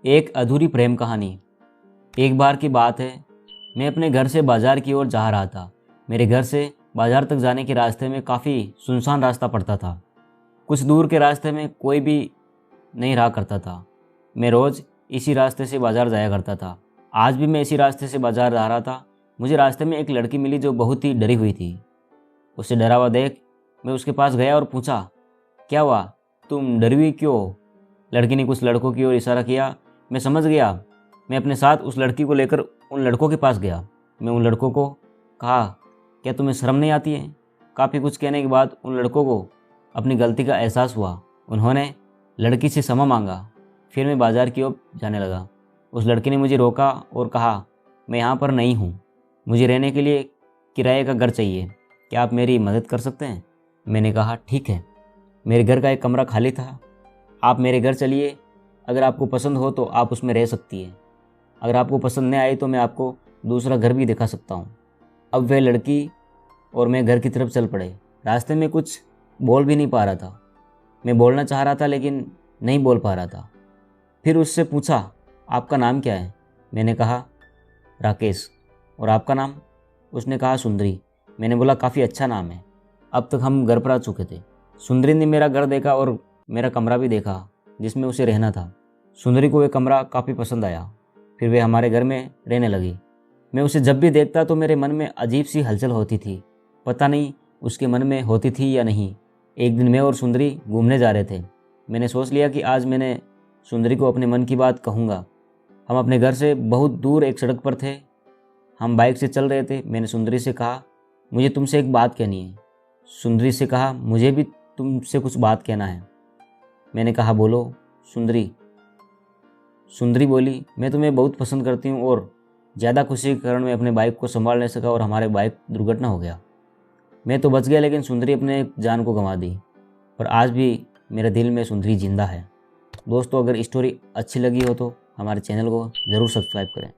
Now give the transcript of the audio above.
एक अधूरी प्रेम कहानी। एक बार की बात है, मैं अपने घर से बाजार की ओर जा रहा था। मेरे घर से बाजार तक जाने के रास्ते में काफ़ी सुनसान रास्ता पड़ता था। कुछ दूर के रास्ते में कोई भी नहीं रहा करता था। मैं रोज़ इसी रास्ते से बाजार जाया करता था। आज भी मैं इसी रास्ते से बाजार जा रहा था। मुझे रास्ते में एक लड़की मिली जो बहुत ही डरी हुई थी। उसे डरा हुआ देख मैं उसके पास गया और पूछा, क्या हुआ, तुम डरी हुई क्यों हो? लड़की ने कुछ लड़कों की ओर इशारा किया। मैं समझ गया। मैं अपने साथ उस लड़की को लेकर उन लड़कों के पास गया। मैं उन लड़कों को कहा, क्या तुम्हें शर्म नहीं आती है? काफ़ी कुछ कहने के बाद उन लड़कों को अपनी गलती का एहसास हुआ। उन्होंने लड़की से क्षमा मांगा। फिर मैं बाजार की ओर जाने लगा। उस लड़की ने मुझे रोका और कहा, मैं यहाँ पर नहीं हूँ, मुझे रहने के लिए किराए का घर चाहिए, क्या आप मेरी मदद कर सकते हैं? मैंने कहा, ठीक है। मेरे घर का एक कमरा खाली था, आप मेरे घर चलिए, अगर आपको पसंद हो तो आप उसमें रह सकती है, अगर आपको पसंद नहीं आई तो मैं आपको दूसरा घर भी दिखा सकता हूँ। अब वह लड़की और मैं घर की तरफ चल पड़े। रास्ते में कुछ बोल भी नहीं पा रहा था। मैं बोलना चाह रहा था लेकिन नहीं बोल पा रहा था। फिर उससे पूछा, आपका नाम क्या है? मैंने कहा, राकेश। और आपका नाम? उसने कहा, सुंदरी। मैंने बोला, काफ़ी अच्छा नाम है। अब तक हम घर पर आ चुके थे। सुंदरी ने मेरा घर देखा और मेरा कमरा भी देखा जिसमें उसे रहना था। सुंदरी को वह कमरा काफ़ी पसंद आया। फिर वे हमारे घर में रहने लगी। मैं उसे जब भी देखता तो मेरे मन में अजीब सी हलचल होती थी। पता नहीं उसके मन में होती थी या नहीं। एक दिन मैं और सुंदरी घूमने जा रहे थे। मैंने सोच लिया कि आज मैंने सुंदरी को अपने मन की बात कहूँगा। हम अपने घर से बहुत दूर एक सड़क पर थे। हम बाइक से चल रहे थे। मैंने सुंदरी से कहा, मुझे तुमसे एक बात कहनी है। सुंदरी से कहा, मुझे भी तुमसे कुछ बात कहना है। मैंने कहा, बोलो सुंदरी। सुंदरी बोली, मैं तुम्हें बहुत पसंद करती हूँ और ज़्यादा खुशी के कारण मैं अपने बाइक को संभाल नहीं सका और हमारे बाइक दुर्घटना हो गया। मैं तो बच गया लेकिन सुंदरी अपने जान को गंवा दी। पर आज भी मेरे दिल में सुंदरी जिंदा है। दोस्तों, अगर स्टोरी अच्छी लगी हो तो हमारे चैनल को ज़रूर सब्सक्राइब करें।